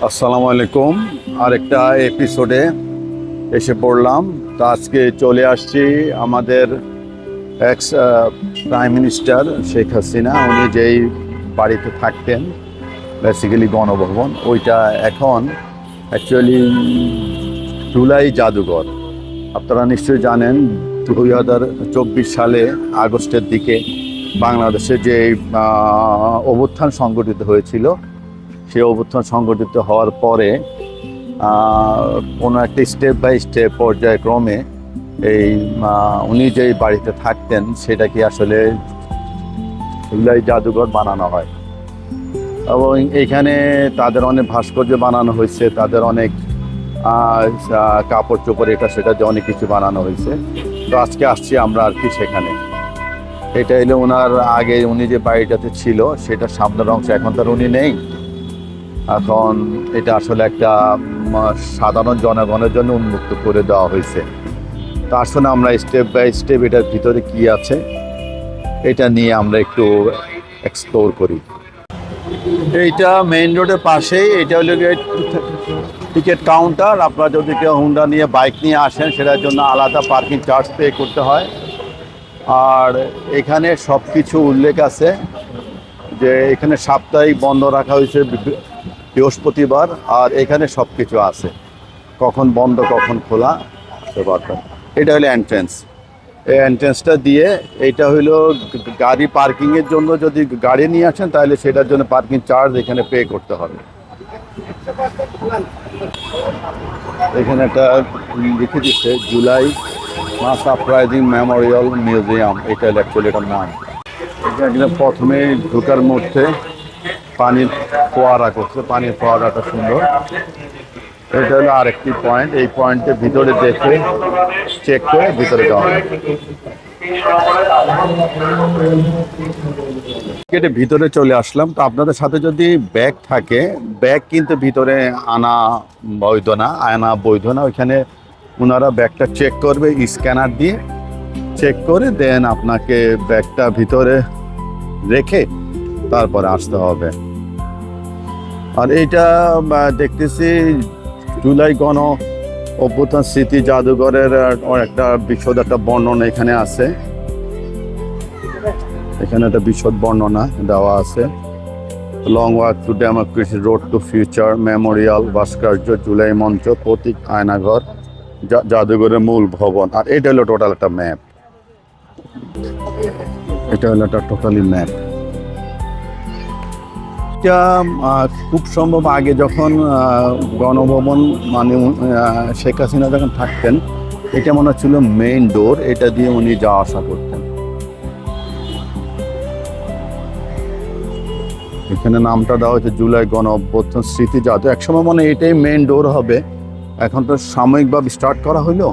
আসসালামু আলাইকুম। আরেকটা এপিসোডে এসে পড়লাম। তো আজকে চলে আসছি আমাদের x prime minister Sheikh Hasina, উনি যেই বাড়িতে থাকতেন বেসিক্যালি গণভবন, ওইটা এখন অ্যাকচুয়ালি জুলাই জাদুঘর। আপনারা নিশ্চয়ই জানেন 2024 সালে আগস্টের দিকে বাংলাদেশে যে অভ্যুত্থান সংগঠিত হয়েছিল, সেই অভ্যুত্থান সংগঠিত হওয়ার পরে কোনো একটা স্টেপ বাই স্টেপ পর্যায়ক্রমে এই উনি যেই বাড়িতে থাকতেন সেটাকে আসলে জুলাই জাদুঘর বানানো হয়। এবং এইখানে তাদের অনেক ভাস্কর্য বানানো হয়েছে, তাদের অনেক কাপড় চোপড় এটা সেটা যে অনেক কিছু বানানো হয়েছে। তো আজকে আসছি আমরা আর কি সেখানে। এটা এলো ওনার আগে উনি যে বাড়িটাতে ছিল সেটা সামনের অংশ, এখন তার উনি নেই। এখন এটা আসলে একটা সাধারণ জনগণের জন্য উন্মুক্ত করে দেওয়া হয়েছে। তা আসুন আমরা স্টেপ বাই স্টেপ এটার ভিতরে কি আছে এটা নিয়ে আমরা একটু এক্সপ্লোর করি। এইটা মেইন রোডের পাশেই, এটা হলো টিকিট কাউন্টার। আপনারা যদি কেউ হুন্ডা নিয়ে বাইক নিয়ে আসেন সেটার জন্য আলাদা পার্কিং চার্জ পে করতে হয়। আর এখানে সব কিছু উল্লেখ আছে যে এখানে সাপ্তাহিক বন্ধ রাখা হয়েছে বৃহস্পতিবার, আর এখানে সব কিছু আছে, কখন বন্ধ কখন খোলা সে পারবেন। এটা হলো এন্ট্রেন্স। এই এন্ট্রেন্সটা দিয়ে এইটা হইলো গাড়ি পার্কিংয়ের জন্য, যদি গাড়ি নিয়ে আসেন তাহলে সেটার জন্য পার্কিং চার্জ এখানে পে করতে হবে। এখানে একটা লিখে দিচ্ছে জুলাই মাস আপরাইজিং মেমোরিয়াল মিউজিয়াম, এটা হলো অ্যাকচুয়ালি এটার নাম। এখানে প্রথমে ঢোকার মধ্যে পানির ফোয়ারা করছে, পানির ফোয়ারাটা সুন্দর। এটা হলো আরেকটি পয়েন্ট, এই পয়েন্টের ভিতরে দেখে চেক করে ভিতরে যাওয়া। কেটে ভিতরে চলে আসলাম। তো আপনাদের সাথে যদি ব্যাগ থাকে, ব্যাগ কিন্তু ভিতরে আনা বৈধ না। ওইখানে ওনারা ব্যাগটা চেক করবে স্ক্যানার দিয়ে, চেক করে দেন আপনাকে ব্যাগটা ভিতরে রেখে তারপরে আসতে হবে। আর এইটা দেখতেছি জুলাই গণ অভ্যুত্থান স্মৃতি জাদুঘরের একটা বিশদ একটা বর্ণনা এখানে আছে। এখানে একটা বিশদ বর্ণনা দেওয়া আছে। Long walk to democracy, road to future, memorial, ভাস্কর্য, জুলাই মঞ্চ, প্রতীক, আয়নাঘর, জাদুঘরের মূল ভবন। আর এটা হলো টোটাল একটা ম্যাপ, এটা হলো একটা টোটালি ম্যাপ। এটা খুব সম্ভব আগে যখন গণভবন মানে শেখ হাসিনা যখন থাকতেন, এটা মনে হচ্ছিল মেইন ডোর, এটা দিয়ে উনি যাওয়া আসা করতেন। এখানে নামটা দেওয়া হয়েছে জুলাই গণ অভ্যুত্থান স্মৃতি জাদু। একসময় মনে এটাই মেইন ডোর হবে, এখন তো সাময়িকভাবে স্টার্ট করা হইলো।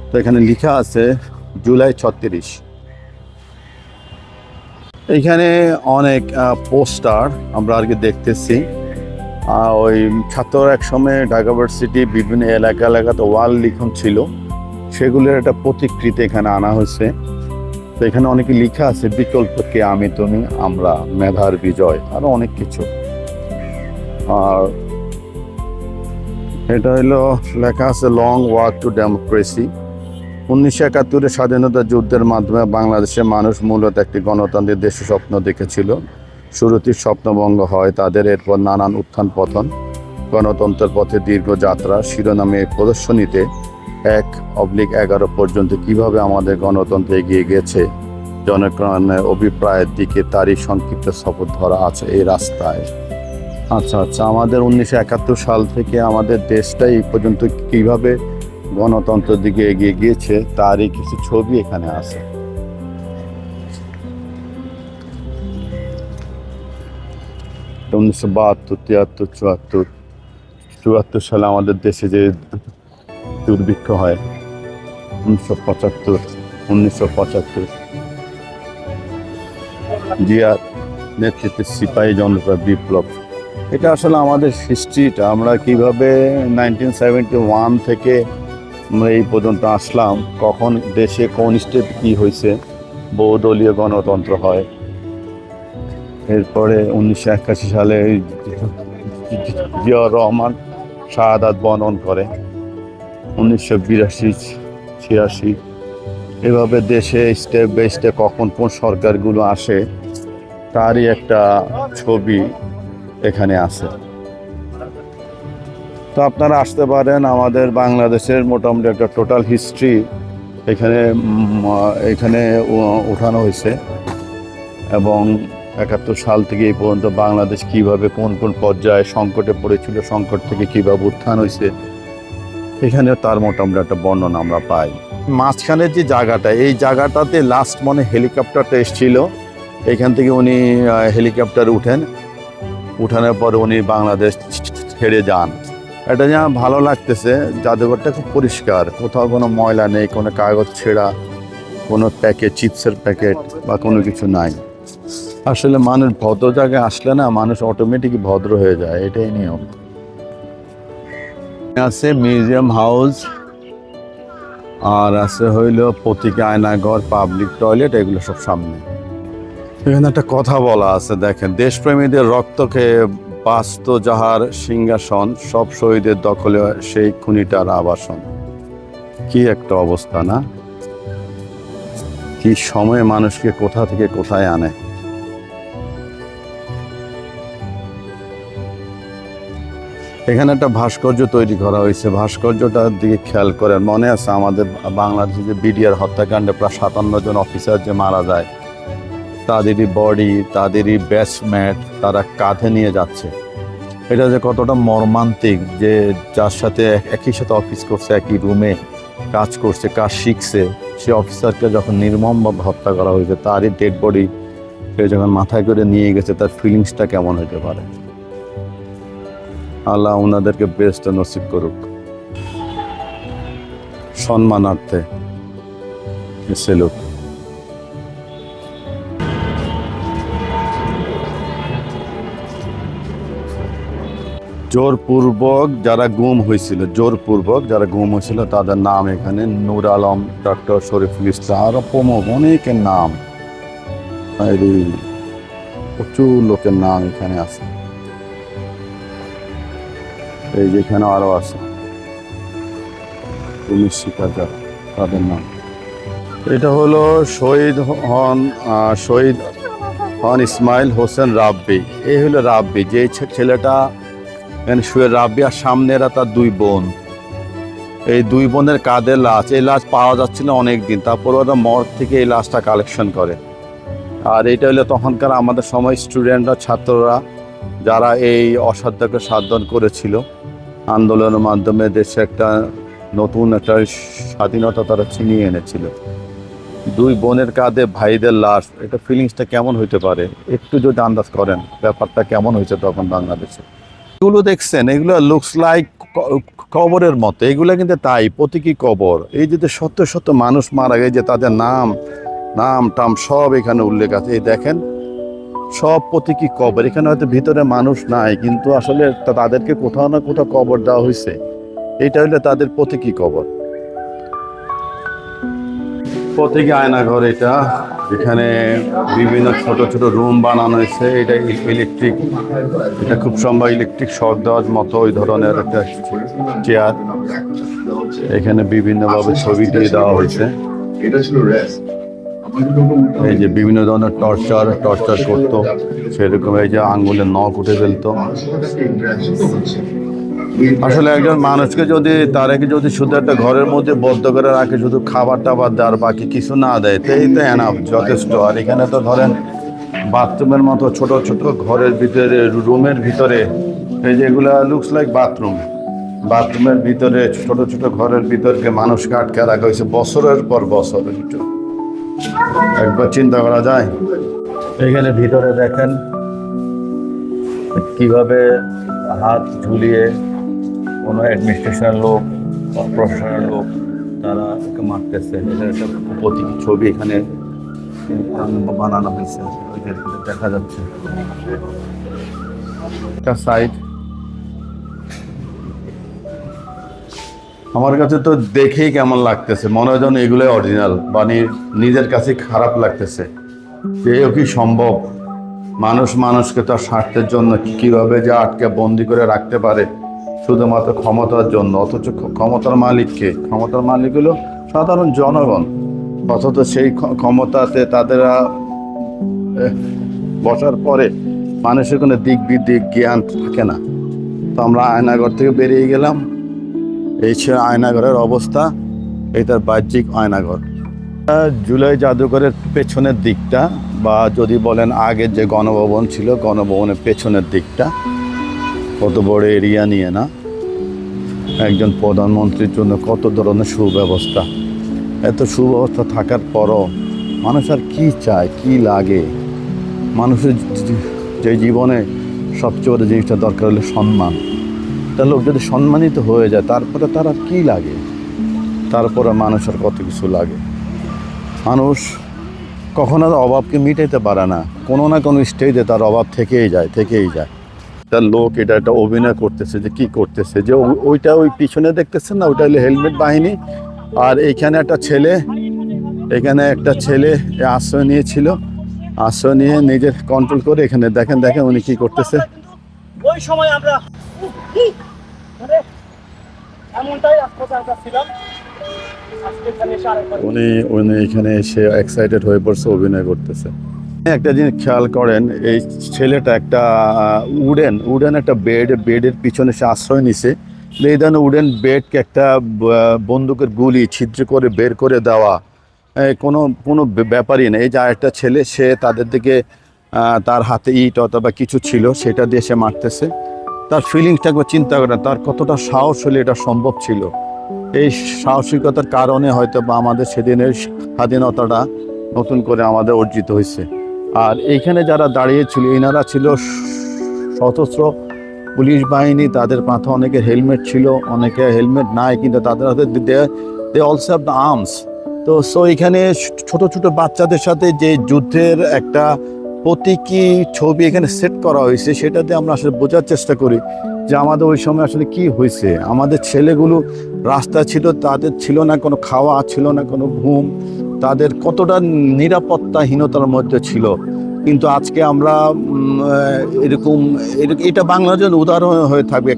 তো এখানে লেখা আছে জুলাই 36। এইখানে অনেক পোস্টার আমরা আর কি দেখতেছি। ওই ছাত্ররা একসময় ঢাকা ভার্সিটি বিভিন্ন এলাকাতে ওয়াল লিখন ছিল, সেগুলোর একটা প্রতিকৃতি এখানে আনা হয়েছে। তো এখানে অনেকে লেখা আছে বিকল্প কে, আমি তুমি আমরা, মেধার বিজয়, আরো অনেক কিছু। আর এটা হলো লেখা আছে লং ওয়াক টু ডেমোক্রেসি। 1971 স্বাধীনতা যুদ্ধের মাধ্যমে বাংলাদেশের মানুষ মূলত একটি গণতান্ত্রিক দেশের স্বপ্ন দেখেছিল। শুরুতেই স্বপ্নভঙ্গ হয় তাদের, এরপর নানান উত্থান পতন, গণতন্ত্রের পথে দীর্ঘ যাত্রা শিরোনামে এই প্রদর্শনীতে 1/11 পর্যন্ত কিভাবে আমাদের গণতন্ত্র এগিয়ে গেছে জনগণের অভিপ্রায়ের দিকে, তারই সংক্ষিপ্ত সফর ধরা আছে এই রাস্তায়। আচ্ছা, আমাদের 1971 সাল থেকে আমাদের দেশটাই এই পর্যন্ত কিভাবে গণতন্ত্রের দিকে এগিয়ে গিয়েছে তারই কিছু ছবি এখানে আছে। 1972, 73, 74 সালে আমাদের দেশে যে দুর্ভিক্ষ হয়, 1975, জিয়ার নেতৃত্বে সিপাহী জনতা বিপ্লব। এটা আসলে আমাদের হিস্ট্রিটা, আমরা কিভাবে 1971 থেকে আমরা এই পর্যন্ত আসলাম, কখন দেশে কোন স্টেপ কী হয়েছে, বহুদলীয় গণতন্ত্র হয়। এরপরে 1981 সালে জিয়াউর রহমান শাহাদাত বরণ করে 1982-86। এভাবে দেশে স্টেপ বাই স্টেপ কখন কোন সরকারগুলো আসে তারই একটা ছবি এখানে আছে। তো আপনারা আসতে পারেন, আমাদের বাংলাদেশের মোটামুটি একটা টোটাল হিস্ট্রি এখানে ওঠানো হয়েছে, এবং 71 সাল থেকে এই পর্যন্ত বাংলাদেশ কিভাবে কোন কোন পর্যায়ে সংকটে পড়েছিল, সংকট থেকে কিভাবে উত্থান হয়েছে, এখানে তার মোটামুটি একটা বর্ণনা আমরা পাই। মাঝখানের যে জায়গাটা, এই জায়গাটাতে লাস্ট মনে হেলিকপ্টারটা এসেছিল, এখান থেকে উনি হেলিকপ্টারে উঠানোর পরে উনি বাংলাদেশ ছেড়ে যান। এটা যা ভালো লাগতেছে, জাদুঘরটা খুব পরিষ্কার, কোথাও কোনো ময়লা নেই, কোনো কাগজ ছেঁড়া, কোনো প্যাকেট, চিপসের প্যাকেট বা কোনো কিছু নাই। আসলে মানুষ ভদ্র জায়গায় আসলে না, মানুষ অটোমেটিক ভদ্র হয়ে যায়, এটাই নিয়ম। আছে মিউজিয়াম হাউস, আর আছে হইল প্রতীকী আয়নাঘর, পাবলিক টয়লেট, এগুলো সব সামনে। এখানে একটা কথা বলা আছে, দেখেন, দেশপ্রেমীদের রক্তকে বাস্ত যাহার সিংহাসন, সব শহীদের দখলে সেই খুনিটার আবাসন। কি একটা অবস্থা না, কি সময়ে মানুষকে কোথা থেকে কোথায় আনে। এখানে একটা ভাস্কর্য তৈরি করা হয়েছে, ভাস্কর্যটার দিকে খেয়াল করেন, মনে আছে আমাদের বাংলাদেশে যে বিডিআর হত্যাকাণ্ডে প্রায় 57 জন অফিসার যে মারা যায়, তাদেরই বডি, তাদেরই ব্যাচমেট তারা কাঁধে নিয়ে যাচ্ছে। এটা যে কতটা মর্মান্তিক, যে যার সাথে একই সাথে অফিস করছে, একই রুমে কাজ করছে, কাজ শিখছে, সে অফিসারকে যখন নির্মমভাবে হত্যা করা হয়েছে, তারই ডেড বডি সে যখন মাথায় করে নিয়ে গেছে, তার ফিলিংসটা কেমন হতে পারে। আল্লাহ ওনাদেরকে বেস্ট নসিব করুক। সম্মানার্থে সেলুট। জোরপূর্বক যারা গুম হয়েছিল, তাদের নাম এখানে: নূর আলম, ডক্টর শরীফুল ইসলাম, আরো প্রমুখ অনেকের নাম, প্রচুর লোকের নাম এখানে আছে। এই যেখানে আরো আছে, পুলিশ শিকার, তাদের নাম। এটা হলো শহীদ হন ইসমাইল হোসেন রাব্বি। এই হলো রাব্বি, যে ছেলেটা এখানে শুয়ে, রাব্বি আর সামনে এরা তার 2 বোন। এই 2 বোনের কাঁধে লাশ, এই লাশ পাওয়া যাচ্ছিল অনেক দিন, তারপর ওরা মর্গ থেকে এই লাশটা কালেকশন করে। আর এটা হলো তখনকার আমাদের সময় স্টুডেন্টরা, ছাত্ররা, যারা এই অসাধ্যকে সাধন করেছিল, আন্দোলনের মাধ্যমে দেশে একটা নতুন একটা স্বাধীনতা তারা ছিনিয়ে এনেছিল। 2 বোনের কাঁধে ভাইদের লাশ, এটা ফিলিংসটা কেমন হইতে পারে একটু যদি আন্দাজ করেন, ব্যাপারটা কেমন হয়েছে তখন বাংলাদেশে। এগুলো দেখছেন, এগুলো লুকস লাইক কবরের মতো, এগুলো কিন্তু তাই প্রতীকী কবর। এই যে শত শত মানুষ মারা গেছে, যে তাদের নাম টাম সব এখানে উল্লেখ আছে। এই দেখেন, সব প্রতীকী কবর। এখানে হয়তো ভিতরে মানুষ নাই, কিন্তু আসলে তাদেরকে কোথাও না কোথাও কবর দেওয়া হয়েছে। এইটা হইলে তাদের প্রতীকী কবর। প্রতীকী আয়নাঘর এটা, এখানে বিভিন্ন ছোট ছোট রুম বানানো হয়েছে। এটা ইলেকট্রিক, এটা খুব সম্ভব ইলেকট্রিক শক দেওয়ার মতো ওই ধরনের একটা চেয়ার। এখানে বিভিন্নভাবে ছবি দিয়ে দেওয়া হয়েছে। এই যে বিভিন্ন ধরনের টর্চার করতো, সেরকম এই যে আঙ্গুলের নখ উঠে ফেলতো। আসলে একজন মানুষকে যদি শুধু একটা ঘরের মধ্যে বদ্ধ করে রাখে, শুধু খাবার টাবার দেয় আর বাকি কিছু না দেয়, তাই তো এনাফ, যথেষ্ট। আর এখানে তো ধরেন বাথরুমের মতো ছোট ছোট ঘরের ভিতরে, রুমের ভিতরে, এই যেগুলা লুকস লাইক বাথরুমের ভিতরে, ছোট ছোট ঘরের ভিতরকে মানুষকে আটকে রাখা হয়েছে বছরের পর বছর। একবার চিন্তা করা যায়। এখানে ভিতরে দেখেন কিভাবে হাত ঝুলিয়ে কোনো অ্যাডমিনিস্ট্রেশনের লোক বা প্রশাসনের লোক তারা ওকে মারতেছে। এটা একটা প্রতীকী ছবি এখানে বানানো হয়েছে, দেখা যাচ্ছে একটা সাইড। আমার কাছে তো দেখেই কেমন লাগতেছে, মনে হয় যেন এগুলোই অরিজিনাল, মানে নিজের কাছে খারাপ লাগতেছে যে এও কি সম্ভব মানুষ মানুষকে তার স্বার্থের জন্য কিভাবে যে আটকে বন্দি করে রাখতে পারে শুধুমাত্র ক্ষমতার জন্য, অথচ ক্ষমতার মালিককে, ক্ষমতার মালিক হলো সাধারণ জনগণ, অথচ সেই ক্ষমতাতে তাদের বসার পরে মানুষের কোনো দিক বিদিক জ্ঞান থাকে না। তো আমরা আয়নাঘর থেকে বেরিয়ে গেলাম, এই ছিল আয়নাঘরের অবস্থা, এই তার বাহ্যিক আয়নাঘর। জুলাই জাদুঘরের পেছনের দিকটা, বা যদি বলেন আগের যে গণভবন ছিল, গণভবনের পেছনের দিকটা, কত বড় এরিয়া নিয়ে না, একজন প্রধানমন্ত্রীর জন্য কত ধরনের সুব্যবস্থা। এত সুব্যবস্থা থাকার পরও মানুষ আর কি চায়, কি লাগে? মানুষের যে জীবনে সবচেয়ে বড় জিনিসটা দরকার হলো সম্মান। তার লোক যদি সম্মানিত হয়ে যায় তারপরে তার আর কী লাগে? তারপরে মানুষের কত কিছু লাগে। মানুষ কখনো অভাবকে মিটাইতে পারে না, কোনো না কোনো স্টেজে তার অভাব থেকেই যায়। তার লোক এটা একটা অভিনয় করতেছে যে কি করতেছে, যে ওইটা ওই পিছনে দেখতেছেন না, ওইটা হলো হেলমেট বাহিনী। আর এখানে একটা ছেলে আশ্রয় নিয়েছিল, আশ্রয় নিয়ে নিজের কন্ট্রোল করে এখানে দেখেন উনি কি করতেছে। ওই সময় আমরা এমনটাই ছিলাম। উনি এখানে এসে এক্সাইটেড হয়ে পড়ছে, অভিনয় করতেছে। একটা জিনিস খেয়াল করেন, এই ছেলেটা একটা উডেন একটা বেডের পিছনে সে আশ্রয় নিছে। এই ধরনের উডেন বেডকে একটা বন্দুকের গুলি ছিদ্র করে বের করে দেওয়া কোনো ব্যাপারই না। এই যে একটা ছেলে, সে তাদের দিকে তার হাতে ইট অথবা কিছু ছিল, সেটা দিয়ে সে মারতেছে। তার ফিলিংসটা একবার চিন্তা করেন, তার কতটা সাহস হলে এটা সম্ভব ছিল। এই সাহসিকতার কারণে হয়তো বা আমাদের সেদিনের স্বাধীনতাটা নতুন করে আমাদের অর্জিত হয়েছে। আর এইখানে যারা দাঁড়িয়েছিল, এনারা ছিল সশস্ত্র পুলিশ বাহিনী। তাদের মাথায় অনেকের হেলমেট ছিল, অনেকে হেলমেট নাই, কিন্তু তাদের হাতে they also have the arms. তো এখানে ছোট ছোট বাচ্চাদের সাথে যে যুদ্ধের একটা প্রতীকী ছবি এখানে সেট করা হয়েছে, সেটাতে আমরা আসলে বোঝার চেষ্টা করি যে আমাদের ওই সময় আসলে কি হয়েছে। আমাদের ছেলেগুলো রাস্তা ছিল, তাদের ছিল না কোনো খাওয়া, ছিল না কোনো ঘুম, তাদের কতটা নিরাপত্তাহীনতার মধ্যে ছিল। কিন্তু আজকে আমরা এটা বাংলাদেশের উদাহরণ হয়ে থাকবে।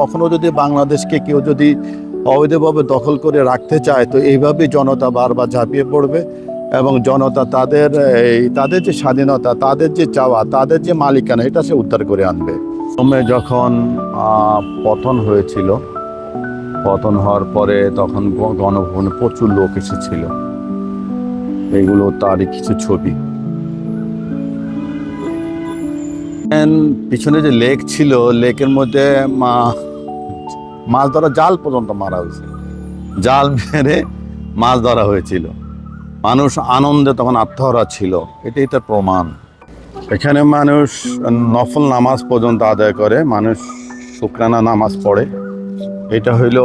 কখনো যদি বাংলাদেশকে কেউ যদি অবৈধভাবে দখল করে রাখতে চায়, তো এইভাবে জনতা বারবার ঝাঁপিয়ে পড়বে এবং জনতা তাদের যে স্বাধীনতা, তাদের যে চাওয়া, তাদের যে মালিকানা, এটা সে উদ্ধার করে আনবে। যখন পতন হয়েছিল, পতন হওয়ার পরে তখন গণভবনে প্রচুর লোক এসেছিল। এগুলো তারই কিছু ছবি। পিছনে যে লেক ছিল, লেকের মধ্যে মাছ ধরা জাল পর্যন্ত মারা হয়েছে, জাল মেরে মাছ ধরা হয়েছিল। মানুষ আনন্দে তখন আত্মহারা ছিল, এটাই তার প্রমাণ। এখানে মানুষ নফল নামাজ পর্যন্ত আদায় করে, মানুষ শুকরানা নামাজ পড়ে। এটা হইলো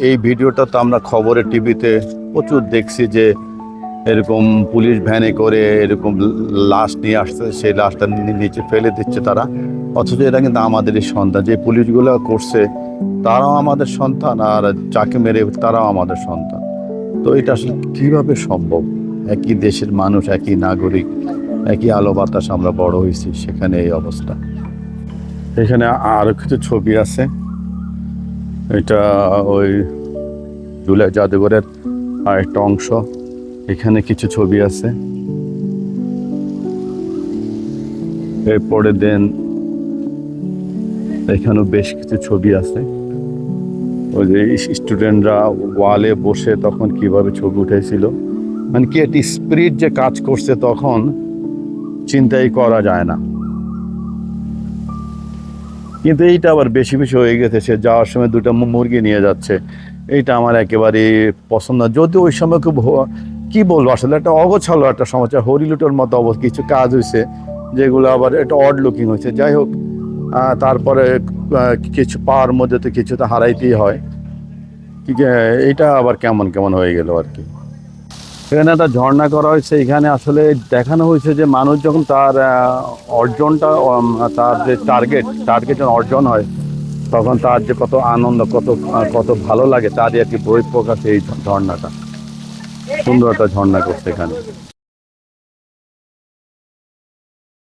এই ভিডিওটা তো আমরা খবরে টিভিতে প্রচুর দেখছি যে এরকম পুলিশ ভ্যানে করে এরকম লাশ নিয়ে আসছে, সেই লাশটা নিচে ফেলে দিচ্ছে তারা। অথচ এটা কিন্তু আমাদেরই সন্তান। যে পুলিশগুলো করছে তারাও আমাদের সন্তান, আর যাকে মেরে তারাও আমাদের সন্তান। তো এটা আসলে কীভাবে সম্ভব? একই দেশের মানুষ, একই নাগরিক, একই আলো বাতাস আমরা বড় হয়েছি, সেখানে এই অবস্থা। এখানে আরও কিছু ছবি আছে। এটা ওই জুলাই জাদুঘরের আরেকটা অংশ। এখানে কিছু ছবি আছে। এরপরে এখানেও বেশ কিছু ছবি আছে। ওই যে স্টুডেন্টরা ওয়ালে বসে তখন কিভাবে ছবি উঠেছিল, মানে কি একটি স্পিরিট যে কাজ করছে তখন চিন্তাই করা যায় না। কিন্তু এইটা আবার বেশি হয়ে গেছে। সে যাওয়ার সময় দুটো মুরগি নিয়ে যাচ্ছে, এইটা আমার একেবারে পছন্দ না। যদিও ওই সময় খুব কি বলবো, আসলে একটা অগোছালো একটা সমাচার, হরিলুটোর মতো অবস্থা, কিছু কাজ হয়েছে যেগুলো আবার একটা অড লুকিং হয়েছে। যাই হোক, তারপরে কিছু পাওয়ার মধ্যে তো কিছু তো হারাইতেই হয়। এইটা আবার কেমন হয়ে গেল আর কি। এখানে একটা ঝর্ণা করা হয়েছে। এখানে আসলে দেখানো হয়েছে যে মানুষ যখন তার অর্জনটা, তার যে টার্গেট অর্জন হয়, তখন তার যে কত আনন্দ, কত ভালো লাগে, তারই আর কি বহিঃপ্রকাশ এই ঝর্ণাটা। সুন্দর একটা ঝর্ণা করছে এখানে।